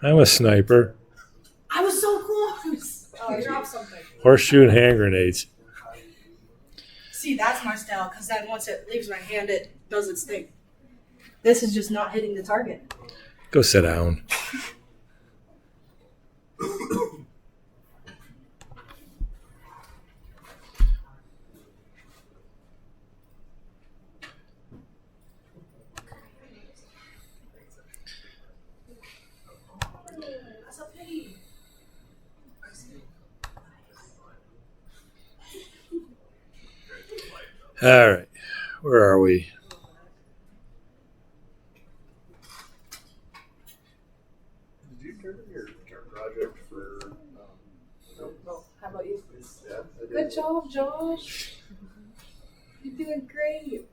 I'm a sniper. I was so close. Oh, I dropped something. Horseshoe and hand grenades. See, that's my style, because then once it leaves my hand, it does its thing. This is just not hitting the target. Go sit down. That's a pity. All right. Where are we? Did you turn in your term project for? No, how about you? Yeah, I did. Good job, Josh. You're doing great.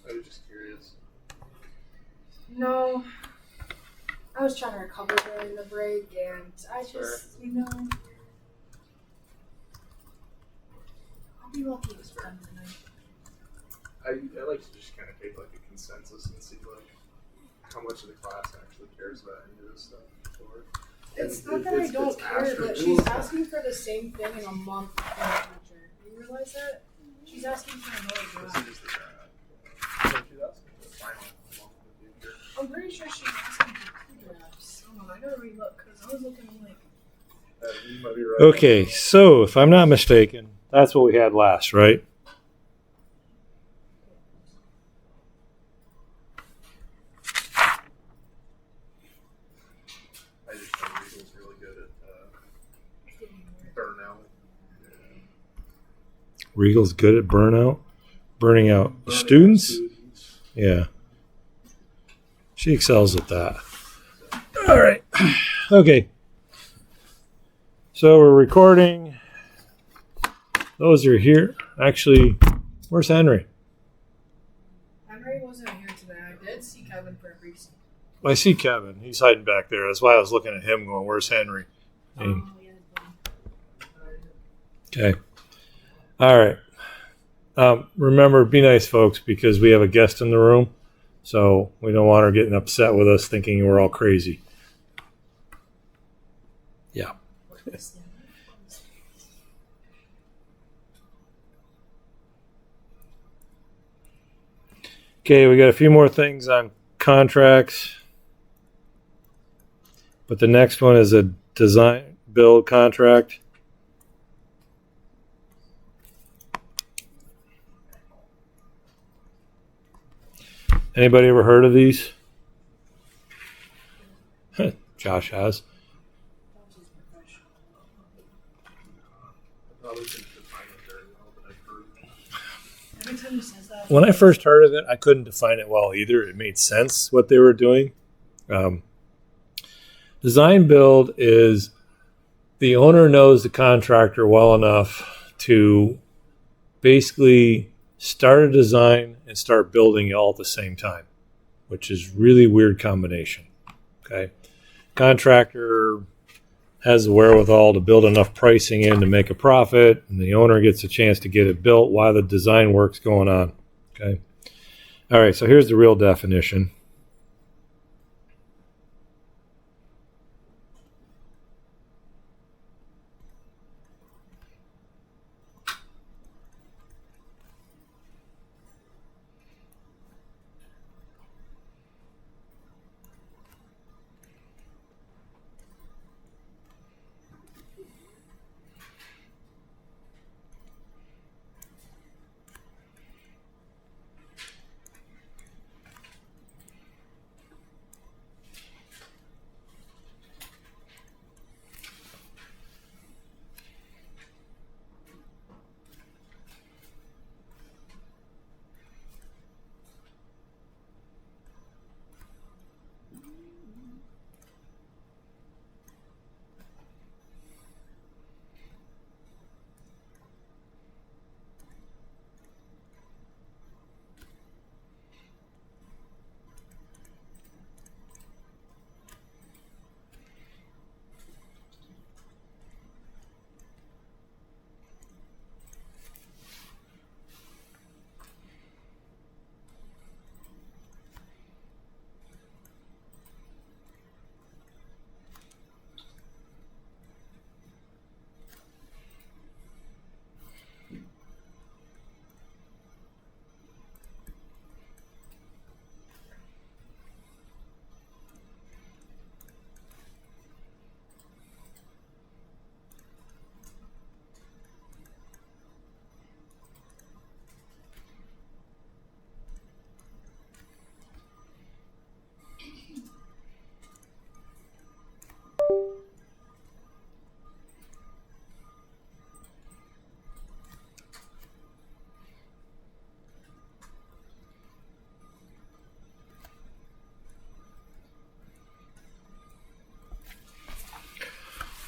I was just curious. No, I was trying to recover during the break, and I just, I'll be lucky it's done tonight. I like to just kind of take like a consensus and see like how much of the class actually cares about any of this stuff. It's not that I don't care, but she's asking for the same thing in a month in the future. You realize that? She's asking for another draft. This is the draft. So she's asking for the final month in the future. I'm pretty sure she's asking for 2 drafts. Hold on, I gotta relook, because I was looking like... You might be right. Okay, so if I'm not mistaken, that's what we had last, right? I just know Regal's really good at burnout. Regal's good at burning out students. Yeah. She excels at that. All right. Okay. So we're recording. Those are here. Actually, where's Henry? Henry wasn't here today. I did see Kevin for a brief second. I see Kevin. He's hiding back there. That's why I was looking at him going, where's Henry? Yeah. Okay. All right. Remember, be nice, folks, because we have a guest in the room. So we don't want her getting upset with us thinking we're all crazy. Yeah. Okay, we got a few more things on contracts. But the next one is a design build contract. Anybody ever heard of these? Josh has. Every time he says that... When I first heard of it, I couldn't define it well either. It made sense what they were doing. Design build is the owner knows the contractor well enough to basically start a design and start building it all at the same time, which is really weird combination. Okay. Contractor has the wherewithal to build enough pricing in to make a profit, and the owner gets a chance to get it built while the design work's going on. Okay. All right. So here's the real definition.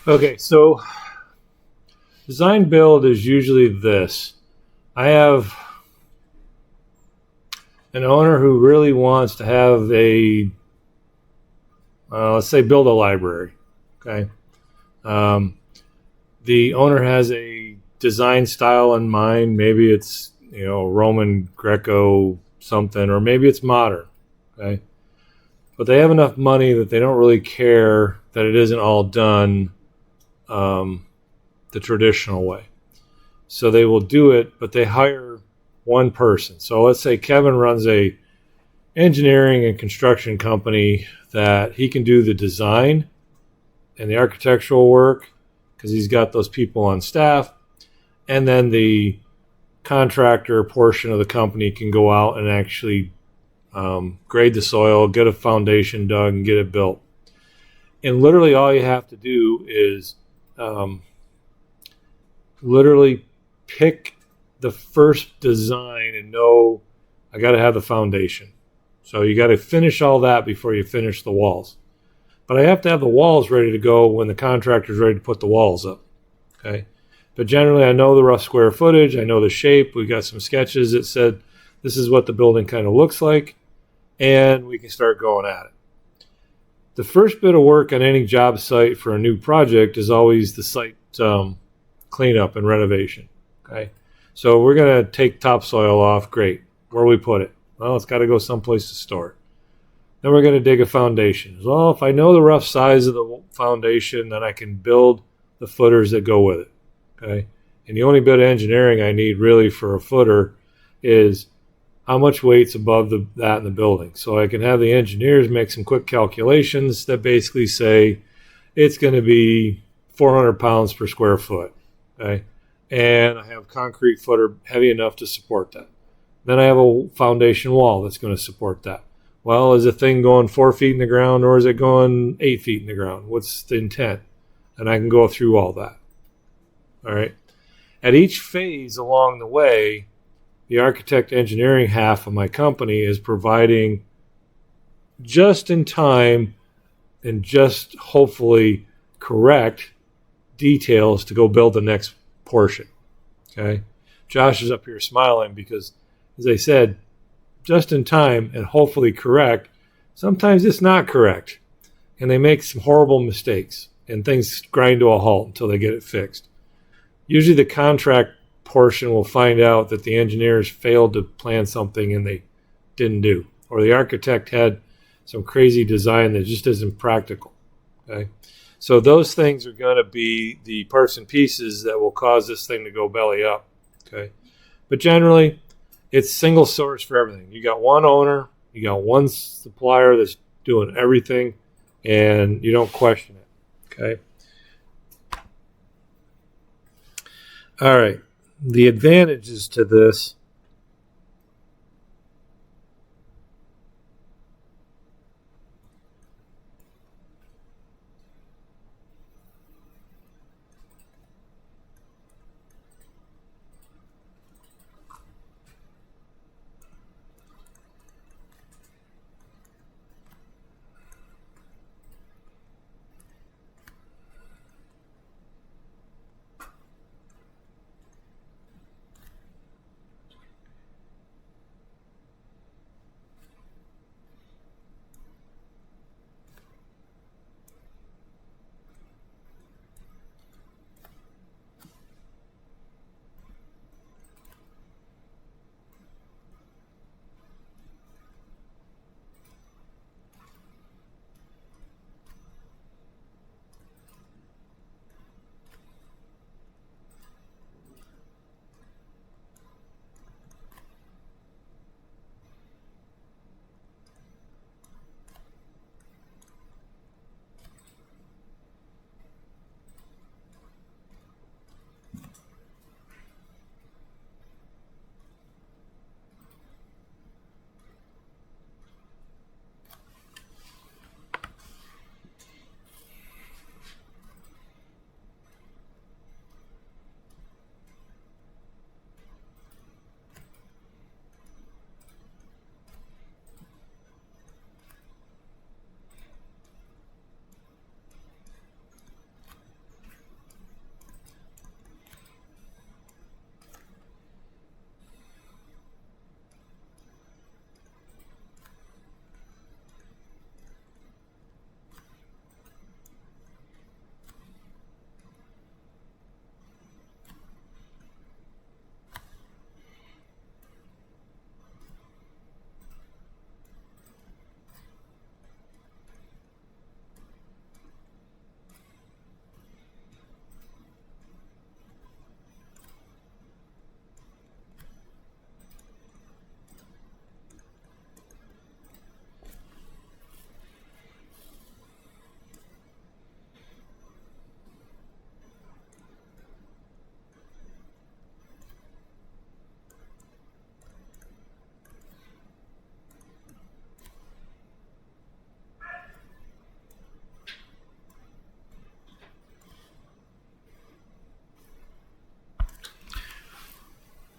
Okay, so design build is usually this. I have an owner who really wants to have a, let's say, build a library. Okay. The owner has a design style in mind. Maybe it's, Roman Greco something, or maybe it's modern. Okay. But they have enough money that they don't really care that it isn't all done the traditional way. So they will do it, but they hire one person. So let's say Kevin runs a engineering and construction company that he can do the design and the architectural work because he's got those people on staff. And then the contractor portion of the company can go out and actually grade the soil, get a foundation dug, and get it built. And literally all you have to do is literally pick the first design and know I got to have the foundation. So you got to finish all that before you finish the walls. But I have to have the walls ready to go when the contractor's ready to put the walls up. Okay. But generally I know the rough square footage. I know the shape. We got some sketches that said this is what the building kind of looks like. And we can start going at it. The first bit of work on any job site for a new project is always the site cleanup and renovation. Okay. So we're going to take topsoil off. Great. Where do we put it? Well, it's got to go someplace to store it. Then we're going to dig a foundation. Well, if I know the rough size of the foundation, then I can build the footers that go with it. Okay. And the only bit of engineering I need really for a footer is how much weight's above that in the building. So I can have the engineers make some quick calculations that basically say it's going to be 400 pounds per square foot. Okay. And I have concrete footer heavy enough to support that. Then I have a foundation wall that's going to support that. Well, is the thing going 4 feet in the ground or is it going 8 feet in the ground? What's the intent? And I can go through all that. All right. At each phase along the way, the architect engineering half of my company is providing just in time and just hopefully correct details to go build the next portion. Okay. Josh is up here smiling because, as I said, just in time and hopefully correct, sometimes it's not correct. And they make some horrible mistakes and things grind to a halt until they get it fixed. Usually the contract portion will find out that the engineers failed to plan something and they didn't do. Or the architect had some crazy design that just isn't practical. Okay. So those things are going to be the parts and pieces that will cause this thing to go belly up. Okay. But generally, it's single source for everything. You got one owner, you got one supplier that's doing everything, and you don't question it. Okay. All right. The advantages to this.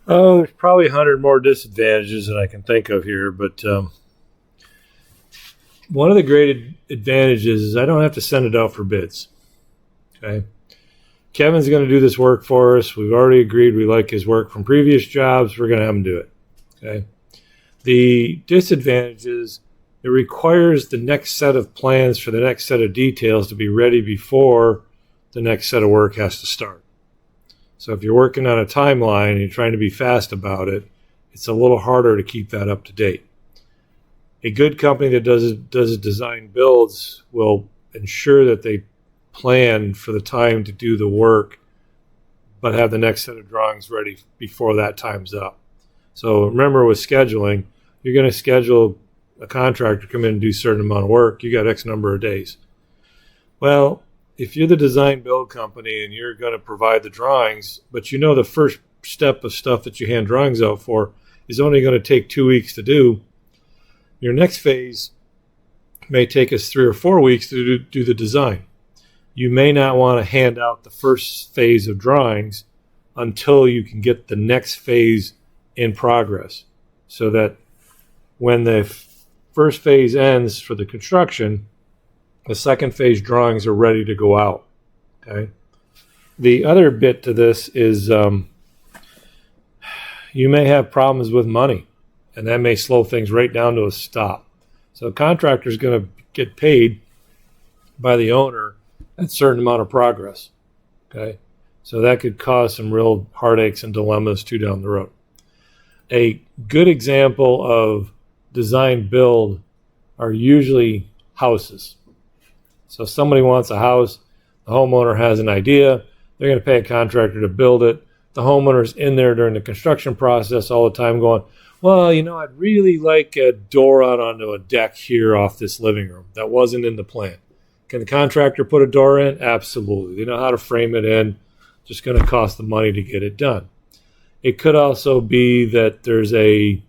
Oh, there's probably 100 more disadvantages than I can think of here, but one of the great advantages is I don't have to send it out for bids. Okay. Kevin's going to do this work for us. We've already agreed we like his work from previous jobs. We're going to have him do it. Okay. The disadvantage is it requires the next set of plans for the next set of details to be ready before the next set of work has to start. So if you're working on a timeline and you're trying to be fast about it, it's a little harder to keep that up to date. A good company that does design builds will ensure that they plan for the time to do the work, but have the next set of drawings ready before that time's up. So remember with scheduling, you're going to schedule a contractor to come in and do a certain amount of work. You got X number of days. Well, if you're the design build company and you're going to provide the drawings, but you know the first step of stuff that you hand drawings out for is only going to take 2 weeks to do, your next phase may take us 3 or 4 weeks to do the design. You may not want to hand out the first phase of drawings until you can get the next phase in progress, so that when the first phase ends for the construction, the second phase drawings are ready to go out. Okay. The other bit to this is you may have problems with money, and that may slow things right down to a stop. So a contractor is going to get paid by the owner a certain amount of progress. Okay. So that could cause some real heartaches and dilemmas too down the road. A good example of design build are usually houses. So if somebody wants a house, the homeowner has an idea, they're going to pay a contractor to build it. The homeowner's in there during the construction process all the time going, well, I'd really like a door out onto a deck here off this living room. That wasn't in the plan. Can the contractor put a door in? Absolutely. They know how to frame it in. Just going to cost the money to get it done. It could also be that there's I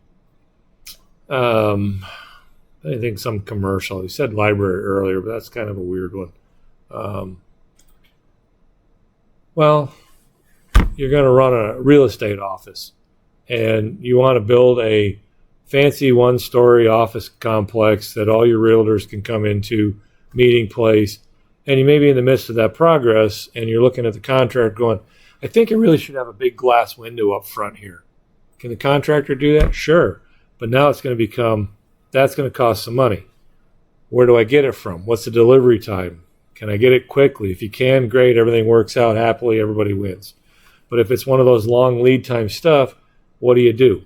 think some commercial. He said library earlier, but that's kind of a weird one. Well, you're going to run a real estate office, and you want to build a fancy one-story office complex that all your realtors can come into, meeting place, and you may be in the midst of that progress, and you're looking at the contract going, I think I really should have a big glass window up front here. Can the contractor do that? Sure. But now it's going to that's going to cost some money. Where do I get it from? What's the delivery time? Can I get it quickly? If you can, great. Everything works out happily. Everybody wins. But if it's one of those long lead time stuff, what do you do?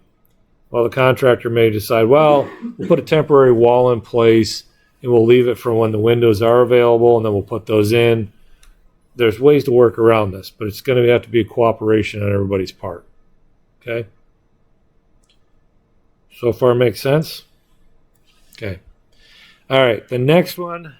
Well, the contractor may decide, well, we'll put a temporary wall in place and we'll leave it for when the windows are available, and then we'll put those in. There's ways to work around this, but it's going to have to be a cooperation on everybody's part. Okay? So far makes sense? Okay. All right, the next one.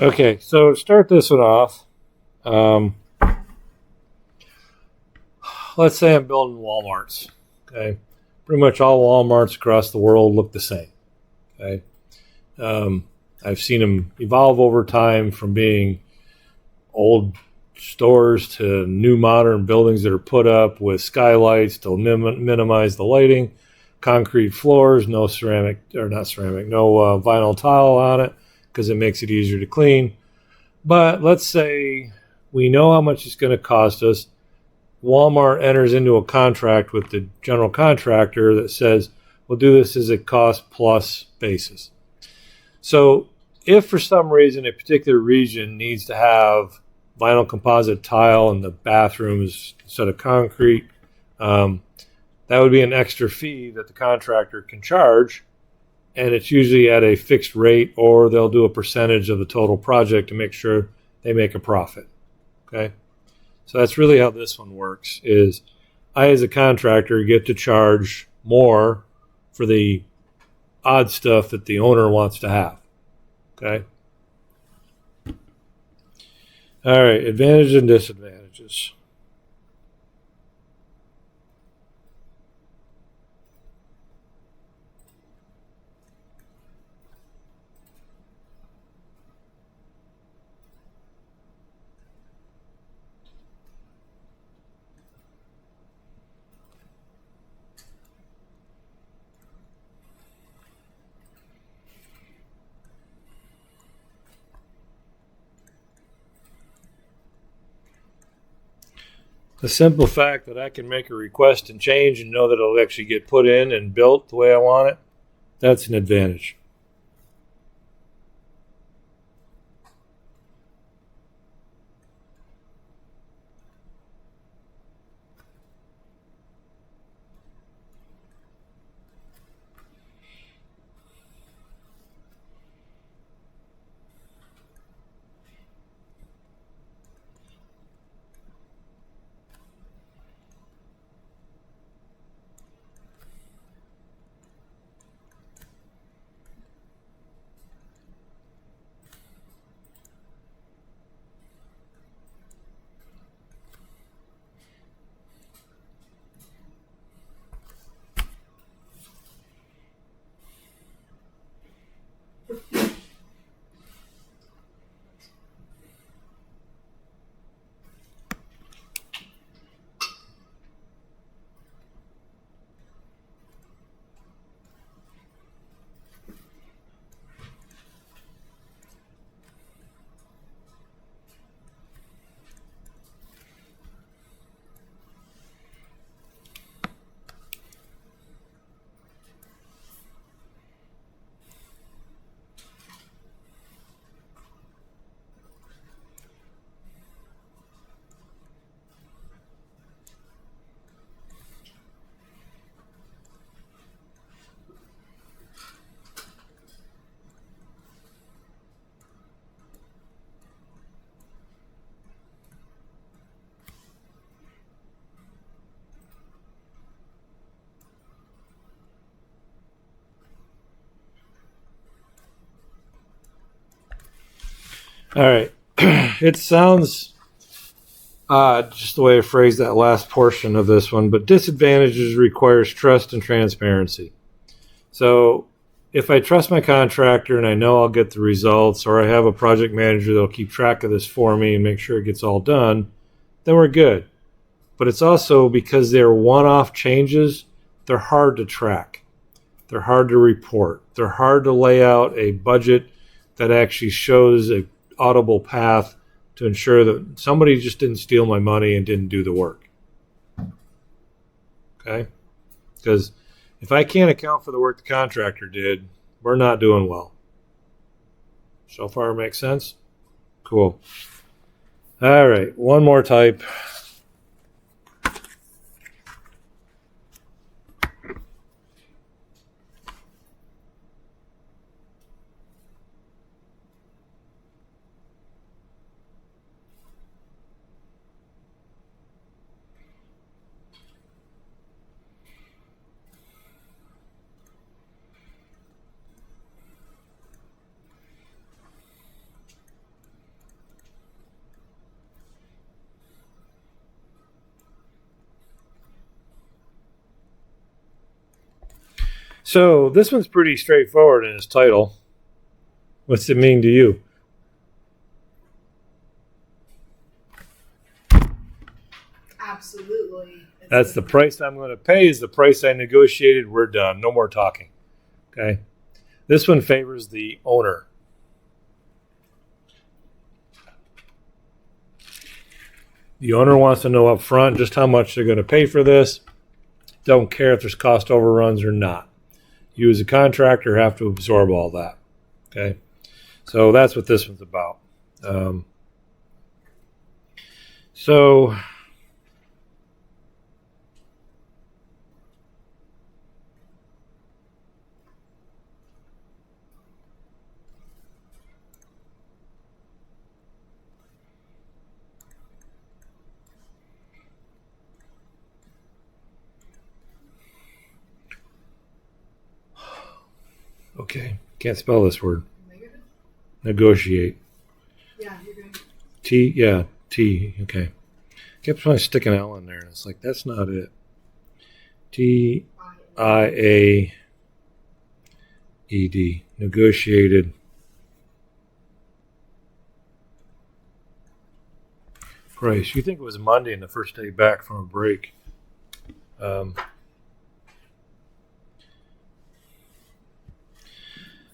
Okay, so start this one off. Let's say I'm building Walmarts. Okay, pretty much all Walmarts across the world look the same. Okay, I've seen them evolve over time from being old stores to new modern buildings that are put up with skylights to minimize the lighting, concrete floors, no ceramic or not ceramic, no vinyl tile on it because it makes it easier to clean. But let's say we know how much it's going to cost us. Walmart enters into a contract with the general contractor that says we'll do this as a cost plus basis. So if for some reason a particular region needs to have vinyl composite tile in the bathrooms instead of concrete, that would be an extra fee that the contractor can charge, and it's usually at a fixed rate, or they'll do a percentage of the total project to make sure they make a profit. Okay, so that's really how this one works. Is I, as a contractor, get to charge more for the odd stuff that the owner wants to have. Okay. All right, advantages and disadvantages. The simple fact that I can make a request and change and know that it'll actually get put in and built the way I want it, that's an advantage. All right. It sounds odd, just the way I phrased that last portion of this one, but disadvantages requires trust and transparency. So if I trust my contractor and I know I'll get the results, or I have a project manager that'll keep track of this for me and make sure it gets all done, then we're good. But it's also because they're one-off changes, they're hard to track. They're hard to report. They're hard to lay out a budget that actually shows a audible path to ensure that somebody just didn't steal my money and didn't do the work. Okay? Because if I can't account for the work the contractor did, we're not doing well. So far, makes sense? Cool. All right, one more type. So this one's pretty straightforward in its title. What's it mean to you? Absolutely. That's the price I'm going to pay is the price I negotiated. We're done. No more talking. Okay. This one favors the owner. The owner wants to know up front just how much they're going to pay for this. Don't care if there's cost overruns or not. You as a contractor have to absorb all that. Okay. So that's what this one's about. So okay, can't spell this word. Negative? Negotiate. Yeah, you're good. T, yeah, T, okay. Kept trying to stick an L in there, and it's like, that's not it. T-I-A-E-D, negotiated. Christ, you think it was Monday and the first day back from a break.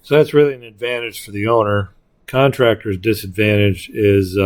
So that's really an advantage for the owner. Contractor's disadvantage is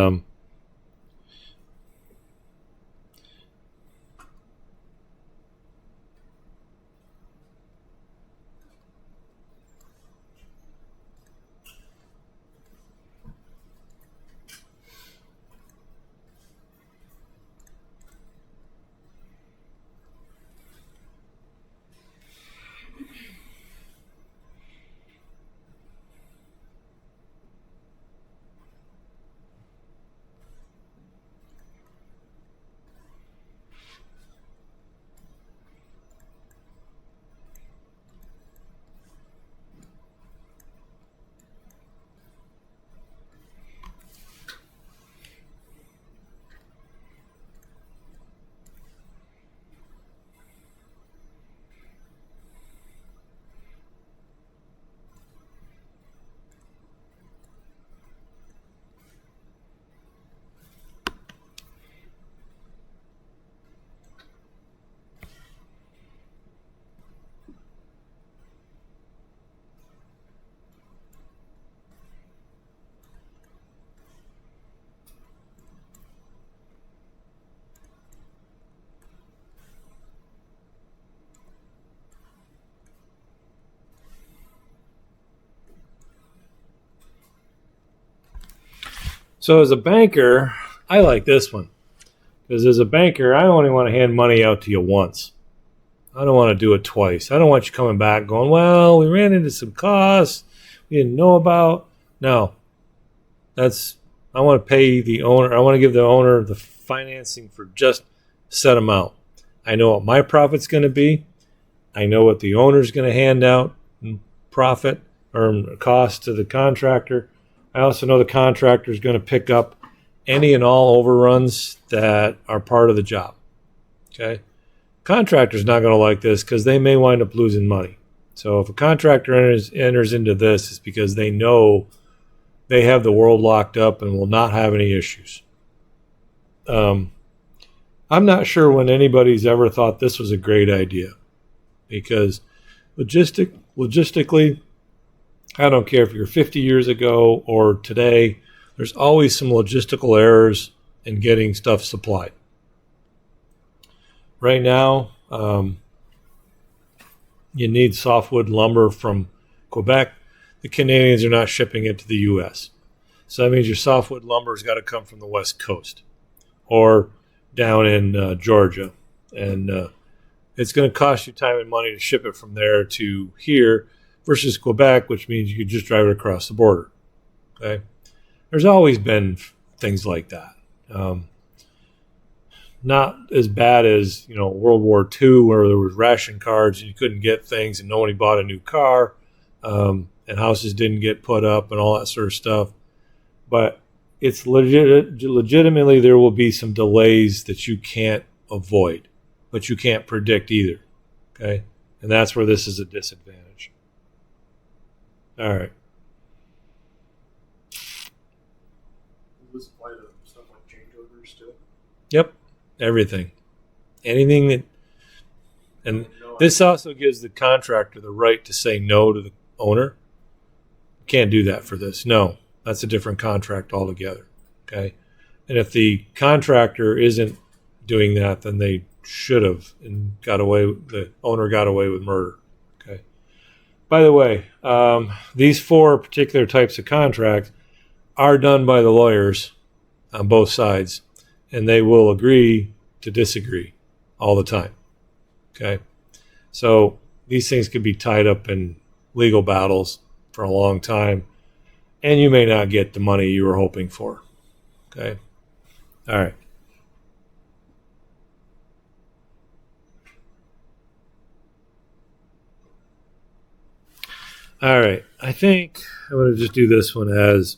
so as a banker, I like this one. Because as a banker, I only want to hand money out to you once. I don't want to do it twice. I don't want you coming back going, well, we ran into some costs we didn't know about. No. I want to pay the owner. I want to give the owner the financing for just a set amount. I know what my profit's going to be. I know what the owner's going to hand out in profit or cost to the contractor. I also know the contractor is going to pick up any and all overruns that are part of the job. Okay? Contractor's not going to like this because they may wind up losing money. So if a contractor enters into this, it's because they know they have the world locked up and will not have any issues. I'm not sure when anybody's ever thought this was a great idea because logistically, I don't care if you're 50 years ago or today, there's always some logistical errors in getting stuff supplied. Right now, you need softwood lumber from Quebec. The Canadians are not shipping it to the U.S. So that means your softwood lumber has got to come from the West Coast or down in Georgia. And it's going to cost you time and money to ship it from there to here versus Quebec, which means you could just drive it across the border. Okay, there's always been things like that. Not as bad as World War II, where there was ration cards and you couldn't get things, and nobody bought a new car, and houses didn't get put up, and all that sort of stuff. But it's legitimately there will be some delays that you can't avoid, but you can't predict either. Okay, And that's where this is a disadvantage. All right. Does this apply to stuff like changeovers too? Yep. Everything. Anything that, and No, this also gives the contractor the right to say no to the owner. Can't do that for this. No, that's a different contract altogether. Okay. And if the contractor isn't doing that, then they should have and the owner got away with murder. Okay. By the way, these 4 particular types of contracts are done by the lawyers on both sides, and they will agree to disagree all the time. Okay. So these things could be tied up in legal battles for a long time, and you may not get the money you were hoping for. Okay. All right. All right. I think I'm going to just do this one as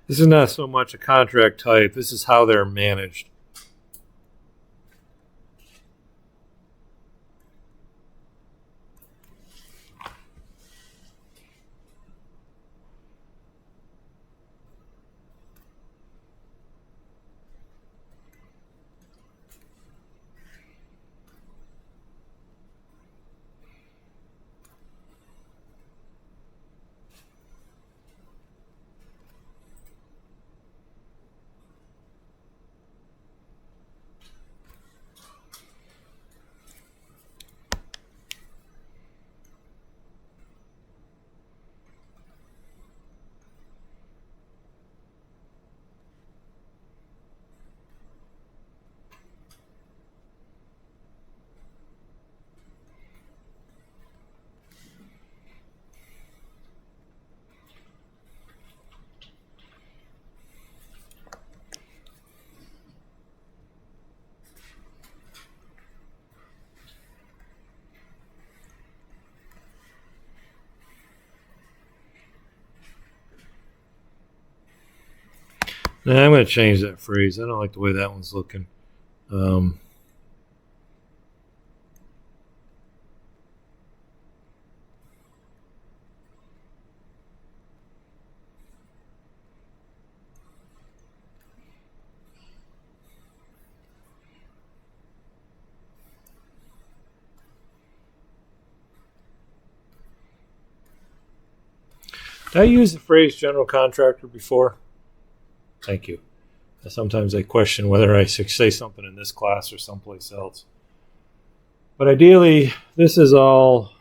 this is not so much a contract type. This is how they're managed. Now I'm going to change that phrase. I don't like the way that one's looking. Did I use the phrase general contractor before? Thank you. Sometimes I question whether I should say something in this class or someplace else. But ideally, this is all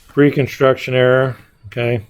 pre-construction error. Okay.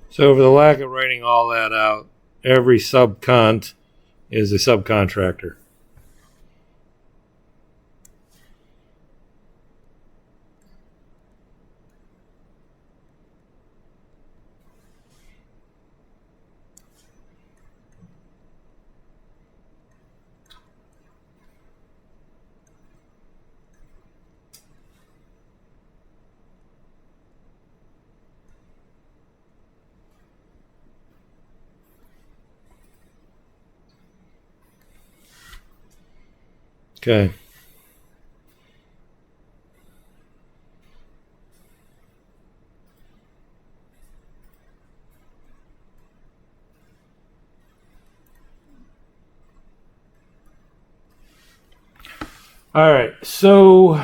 So for the lack of writing all that out, every subcont is a subcontractor. Okay. All right. So,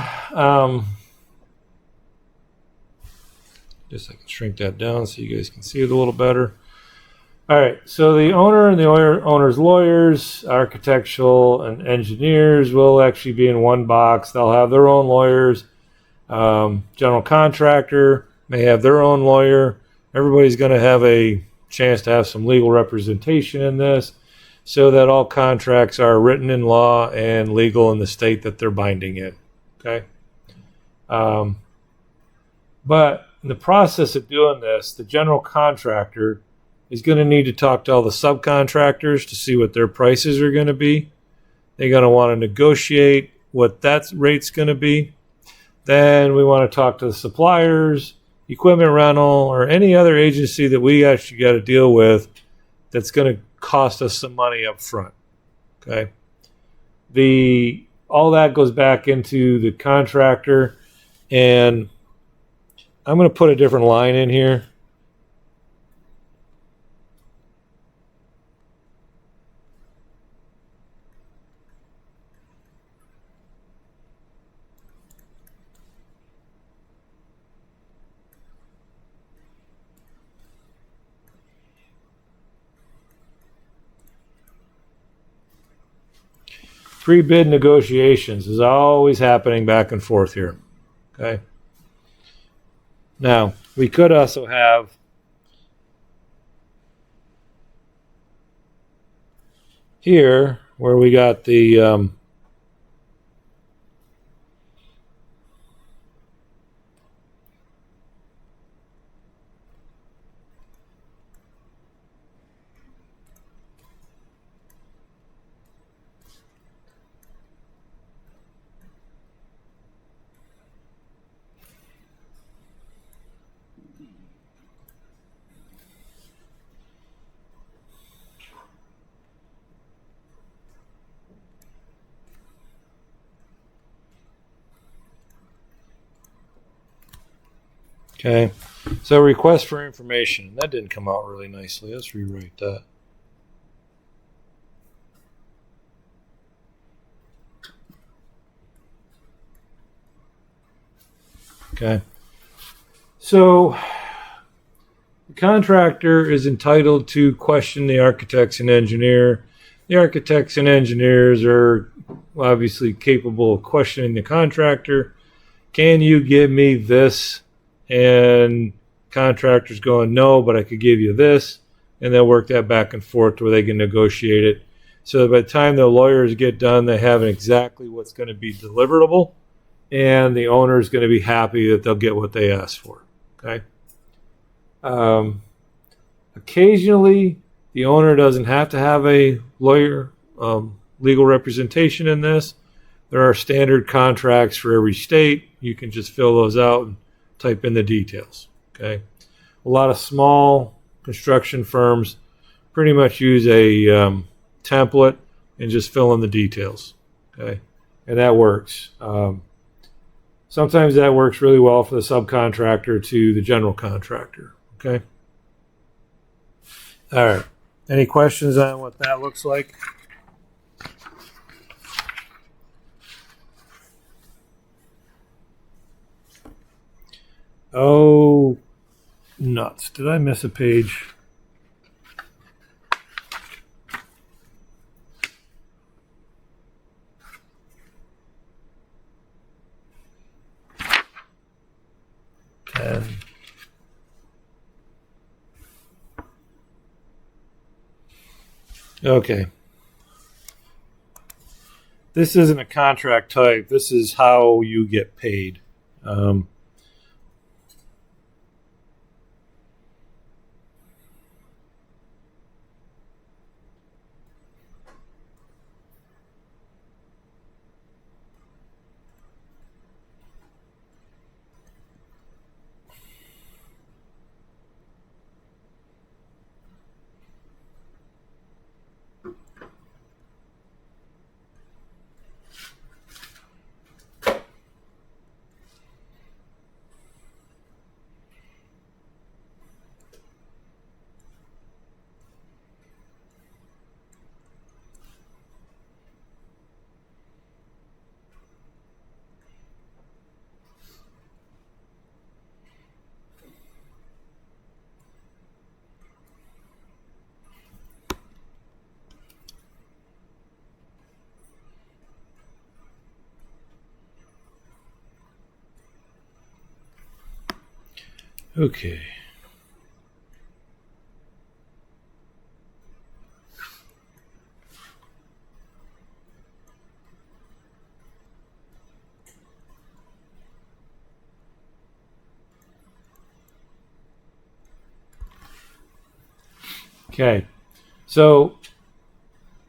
just I can shrink that down so you guys can see it a little better. All right. So the owner and the owner's lawyers, architectural and engineers will actually be in one box. They'll have their own lawyers. General contractor may have their own lawyer. Everybody's going to have a chance to have some legal representation in this, so that all contracts are written in law and legal in the state that they're binding in. Okay. But in the process of doing this, the general contractor is going to need to talk to all the subcontractors to see what their prices are going to be. They're going to want to negotiate what that rate's going to be. Then we want to talk to the suppliers, equipment rental, or any other agency that we actually got to deal with that's going to cost us some money up front. Okay. All that goes back into the contractor, and I'm going to put a different line in here. Pre-bid negotiations is always happening back and forth here. Okay. Now, we could also have here where we got the okay. So request for information. That didn't come out really nicely. Let's rewrite that. Okay. So the contractor is entitled to question the architects and engineer. The architects and engineers are obviously capable of questioning the contractor. Can you give me this? And contractor's going, no, but I could give you this. And they'll work that back and forth to where they can negotiate it. So by the time the lawyers get done, they have exactly what's going to be deliverable. And the owner is going to be happy that they'll get what they asked for. Okay. Occasionally, the owner doesn't have to have a lawyer, legal representation in this. There are standard contracts for every state. You can just fill those out and type in the details. Okay. A lot of small construction firms pretty much use a template and just fill in the details. Okay. And that works. Sometimes that works really well for the subcontractor to the general contractor. Okay. All right. Any questions on what that looks like? Oh, nuts. Did I miss a page? Okay. This isn't a contract type. This is how you get paid. Okay. Okay. So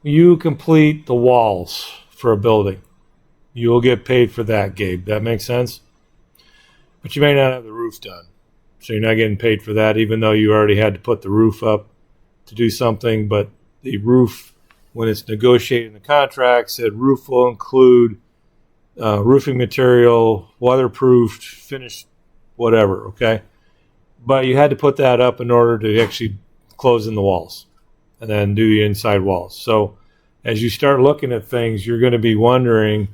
you complete the walls for a building. You will get paid for that, Gabe. That makes sense? But you may not have the roof done. So you're not getting paid for that, even though you already had to put the roof up to do something. But the roof, when it's negotiated in the contract, said roof will include roofing material, weatherproofed, finished, whatever, okay? But you had to put that up in order to actually close in the walls and then do the inside walls. So as you start looking at things, you're going to be wondering,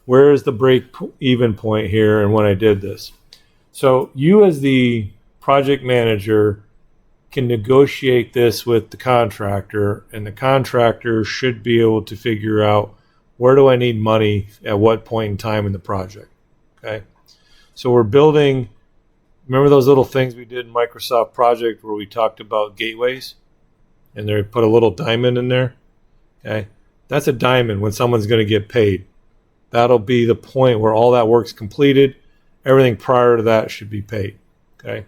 where is the break even point here and when I did this? So you as the project manager can negotiate this with the contractor, and the contractor should be able to figure out, where do I need money at what point in time in the project? Okay. So we're building, remember those little things we did in Microsoft Project where we talked about gateways and they put a little diamond in there? Okay. That's a diamond when someone's going to get paid. That'll be the point where all that work's completed. Everything prior to that should be paid. Okay.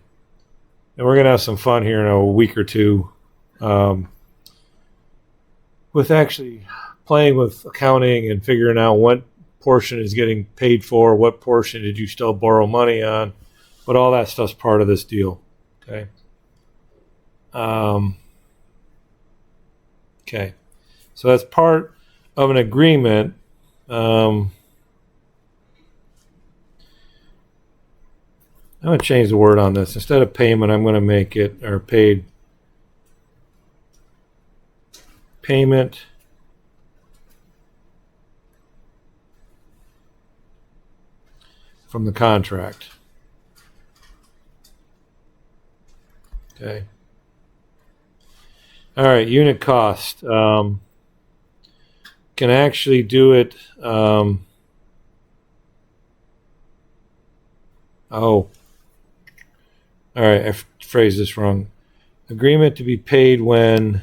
And we're going to have some fun here in a week or two with actually playing with accounting and figuring out what portion is getting paid for, what portion did you still borrow money on, but all that stuff's part of this deal. Okay. Okay. So that's part of an agreement. I'm going to change the word on this. Instead of payment, I'm going to make it, or paid payment from the contract. Okay. All right, unit cost. Can actually do it. All right, I phrased this wrong. Agreement to be paid when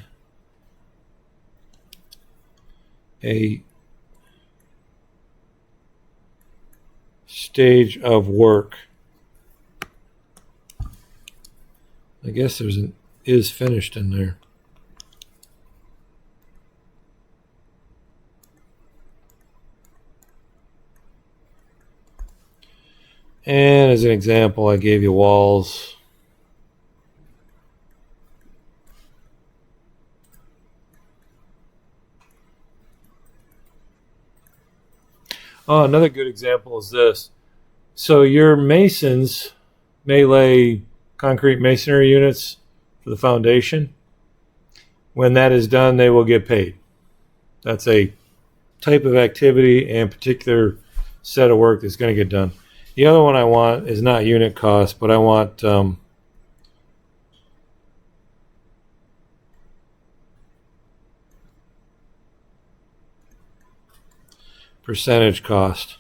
a stage of work. I guess there's an is finished in there. And as an example, I gave you walls. Oh, another good example is this. So your masons may lay concrete masonry units for the foundation. When that is done, they will get paid. That's a type of activity and particular set of work that's going to get done. The other one I want is not unit cost, but I want percentage cost.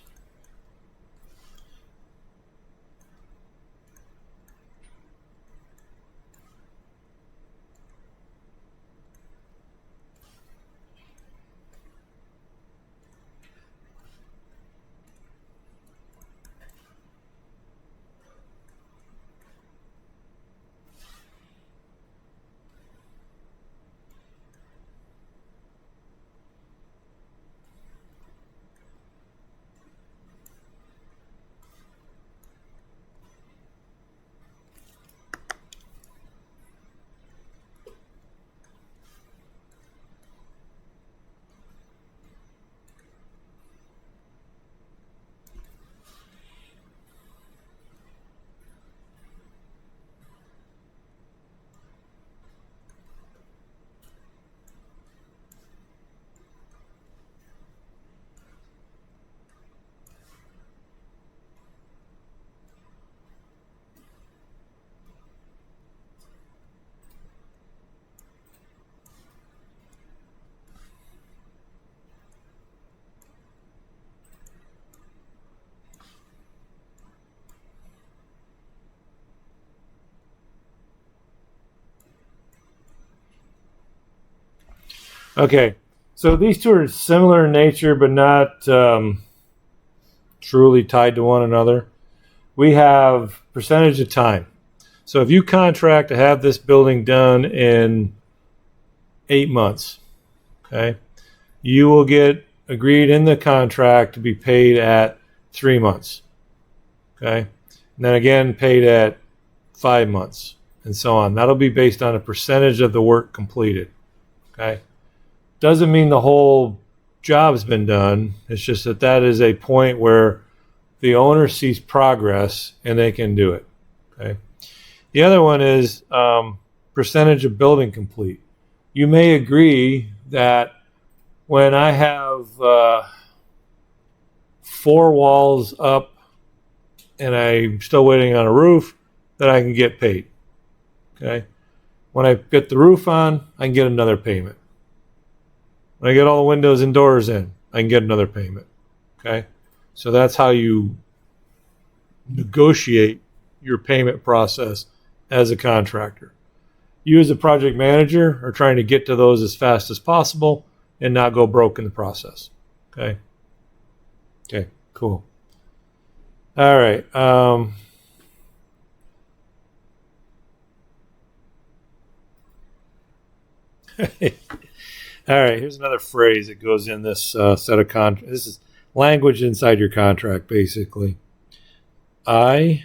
Okay, so these two are similar in nature, but not truly tied to one another. We have percentage of time. So if you contract to have this building done in 8 months, okay, you will get agreed in the contract to be paid at 3 months, okay, and then again paid at 5 months, and so on. That'll be based on a percentage of the work completed, okay. Doesn't mean the whole job's been done. It's just that that is a point where the owner sees progress and they can do it, okay. The other one is percentage of building complete. You may agree that when I have 4 walls up and I'm still waiting on a roof, that I can get paid, okay. When I get the roof on, I can get another payment. When I get all the windows and doors in, I can get another payment, okay. So that's how you negotiate your payment process as a contractor. You as a project manager are trying to get to those as fast as possible and not go broke in the process. Okay. Okay, cool. All right. All right. Here's another phrase that goes in this set of contracts. This is language inside your contract, basically. IPD.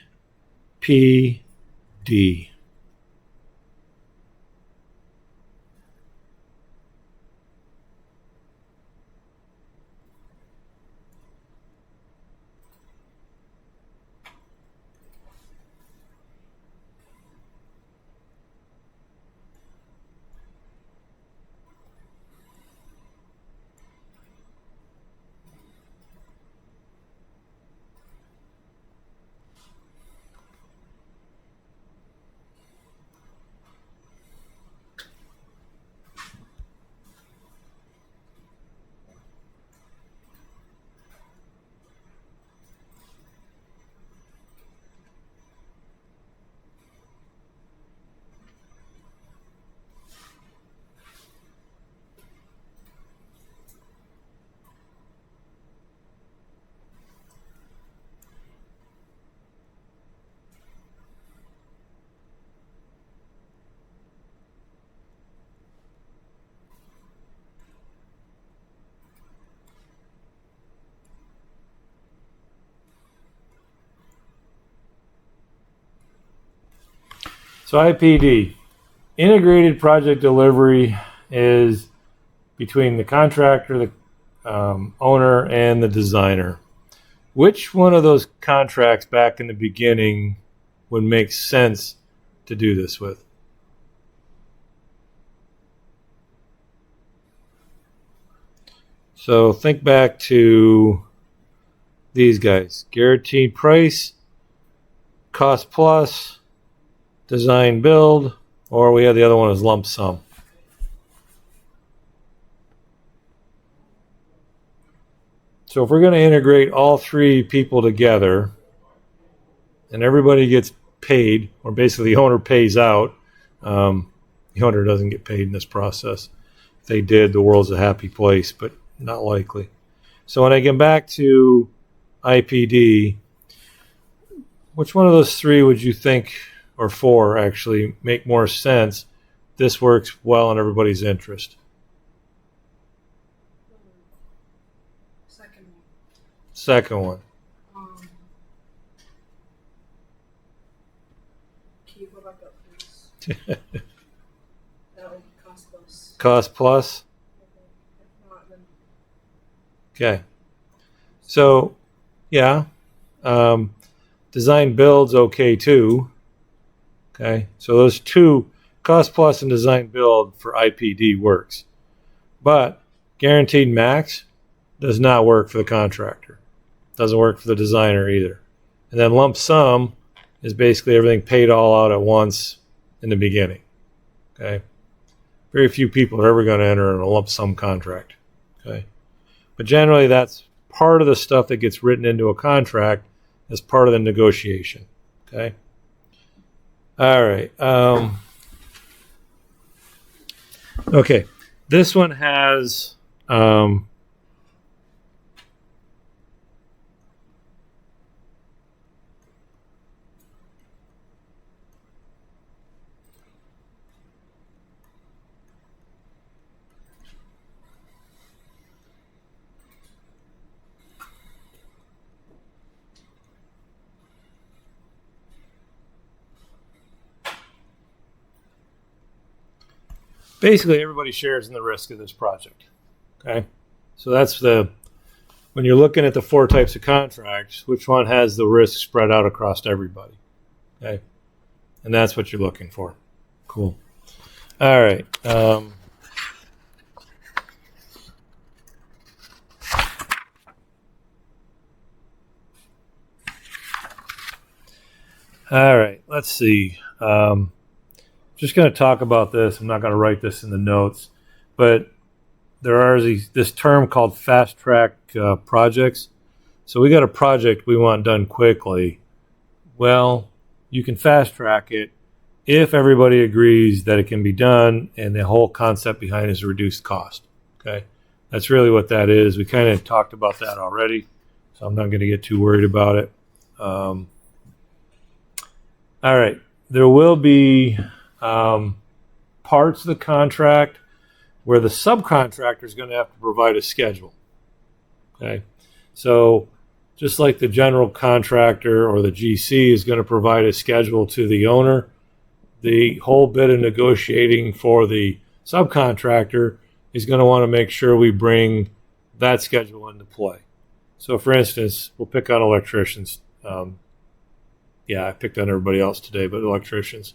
So IPD, integrated project delivery, is between the contractor, the owner, and the designer. Which one of those contracts back in the beginning would make sense to do this with? So think back to these guys: guaranteed price, cost plus, design build, or we have the other one as lump sum. So if we're going to integrate all 3 people together and everybody gets paid, or basically the owner pays out, the owner doesn't get paid in this process. If they did, the world's a happy place, but not likely. So when I get back to IPD, which one of those 3 would you think, or 4 actually, make more sense? This works well in everybody's interest. Second one. Can you go back up, please? That would be cost plus. Cost plus? If not, then Okay. So, yeah. Design build's okay too. Okay. So those 2, cost plus and design build for IPD, works. But guaranteed max does not work for the contractor. Doesn't work for the designer either. And then lump sum is basically everything paid all out at once in the beginning. Okay. Very few people are ever going to enter in a lump sum contract. Okay. But generally that's part of the stuff that gets written into a contract as part of the negotiation. Okay. All right. Okay. This one has basically everybody shares in the risk of this project. Okay, so that's when you're looking at the 4 types of contracts, which one has the risk spread out across everybody? Okay, and that's what you're looking for. Cool. All right. All right. Let's see. Just going to talk about this. I'm not going to write this in the notes, but there are this term called fast track projects. So we got a project we want done quickly. Well, you can fast track it if everybody agrees that it can be done, and the whole concept behind it is reduced cost. Okay, that's really what that is. We kind of talked about that already, so I'm not going to get too worried about it. All right, there will be parts of the contract where the subcontractor is going to have to provide a schedule. Okay, so just like the general contractor or the GC is going to provide a schedule to the owner, the whole bit of negotiating for the subcontractor is going to want to make sure we bring that schedule into play. So, for instance, we'll pick on electricians. I picked on everybody else today, but electricians.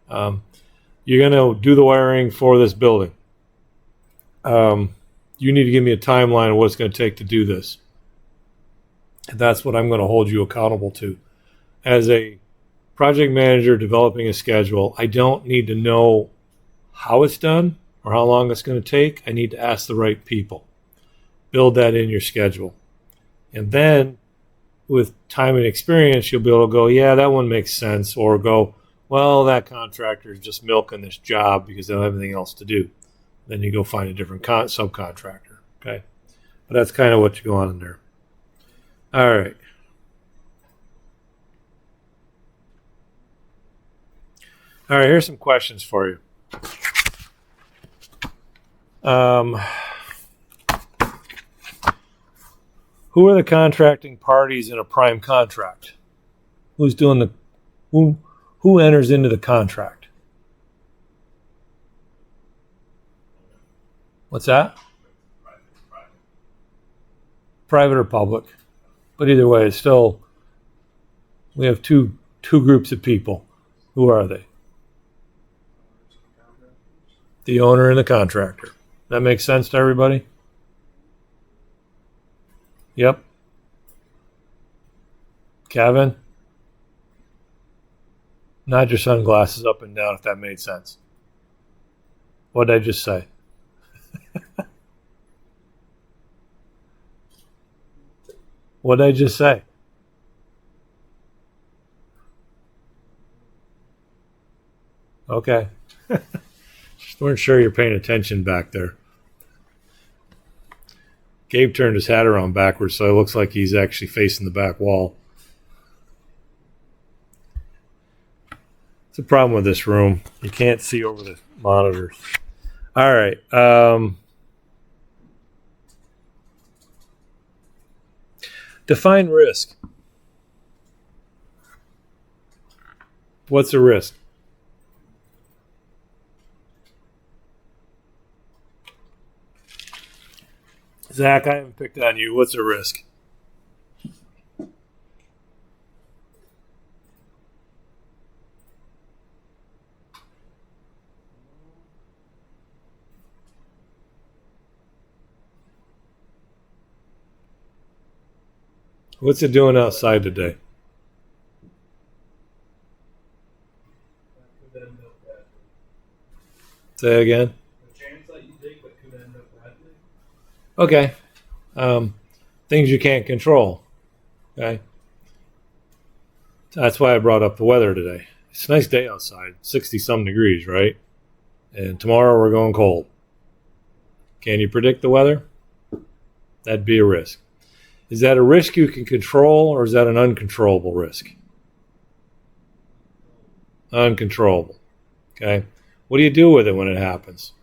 You're going to do the wiring for this building. You need to give me a timeline of what it's going to take to do this. And that's what I'm going to hold you accountable to. As a project manager developing a schedule, I don't need to know how it's done or how long it's going to take. I need to ask the right people. Build that in your schedule. And then with time and experience, you'll be able to go, yeah, that one makes sense. Or go, well, that contractor is just milking this job because they don't have anything else to do. Then you go find a different subcontractor. Okay. But that's kind of what you go on in there. All right. All right, here's some questions for you. Who are the contracting parties in a prime contract? Who's doing who enters into the contract? What's that? Private or public? But either way, it's still, we have two groups of people. Who are they? The owner and the contractor. That makes sense to everybody? Yep. Kevin? Nod your sunglasses up and down if that made sense. What did I just say? What did I just say? Okay. Just weren't sure you're paying attention back there. Gabe turned his hat around backwards, so it looks like he's actually facing the back wall. It's a problem with this room. You can't see over the monitors. All right. Define risk. What's a risk? Zach, I haven't picked on you. What's a risk? What's it doing outside today? Say again. Okay. Things you can't control. Okay. That's why I brought up the weather today. It's a nice day outside, 60 some degrees, right? And tomorrow we're going cold. Can you predict the weather? That'd be a risk. Is that a risk you can control, or is that an uncontrollable risk? Uncontrollable. Okay. What do you do with it when it happens?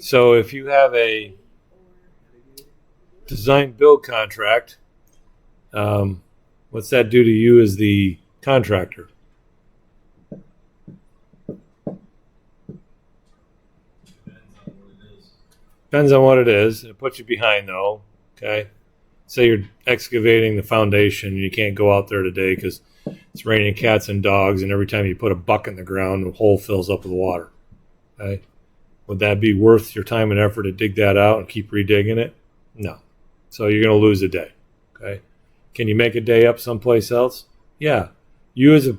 So if you have a design build contract, what's that do to you as the contractor? Depends on what it is. It puts you behind, though. Okay. Say you're excavating the foundation and you can't go out there today because it's raining cats and dogs, and every time you put a bucket in the ground, the hole fills up with water. Okay. Would that be worth your time and effort to dig that out and keep redigging it? No. So you're going to lose a day. Okay. Can you make a day up someplace else? Yeah. You as a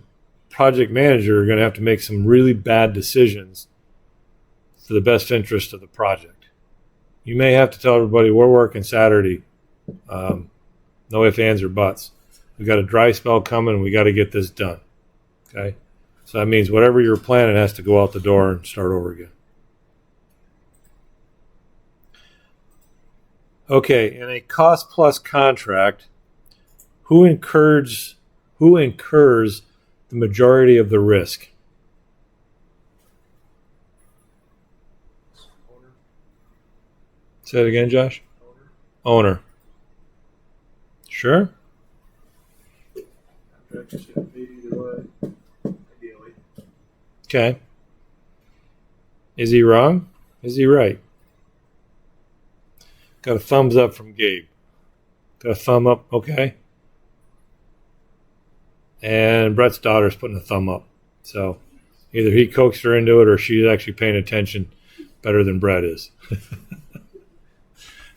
project manager are going to have to make some really bad decisions for the best interest of the project. You may have to tell everybody we're working Saturday. No ifs, ands, or buts. We've got a dry spell coming and we got to get this done. Okay. So that means whatever you're planning has to go out the door and start over again. Okay, in a cost plus contract, who incurs the majority of the risk? Say it again, Josh. Owner. Sure. Contractor should be paid either way, ideally. Okay. Is he wrong? Is he right? Got a thumbs up from Gabe. Got a thumb up. Okay. And Brett's daughter's putting a thumb up. So either he coaxed her into it or she's actually paying attention better than Brett is.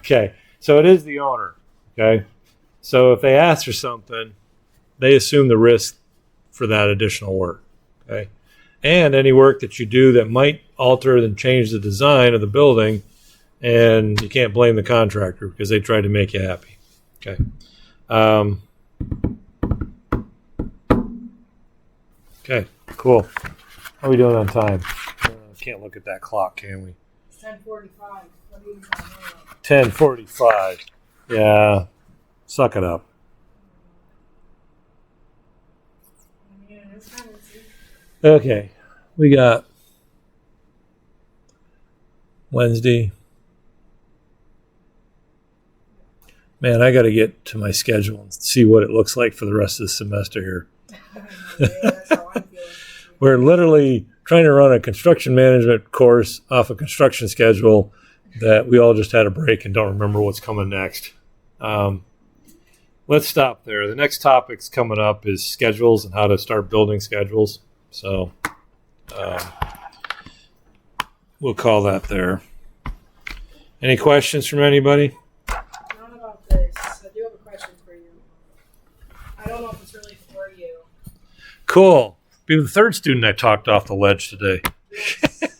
Okay. So it is the owner. Okay. So if they ask for something, they assume the risk for that additional work. Okay. And any work that you do that might alter and change the design of the building, and you can't blame the contractor because they tried to make you happy. Okay. Okay, cool. How are we doing on time? Can't look at that clock, can we? It's 10:45. What are you talking about? 10:45. Yeah, suck it up. Yeah, it's kind of easy. Okay, we got Wednesday. Man, I got to get to my schedule and see what it looks like for the rest of the semester here. Yeah, that's how I'm feeling. We're literally trying to run a construction management course off a construction schedule that we all just had a break and don't remember what's coming next. Let's stop there. The next topic's coming up is schedules and how to start building schedules. So we'll call that there. Any questions from anybody? Not about this. I do have a question for you. I don't know if it's really for you. Cool. Be the third student I talked off the ledge today. Yes.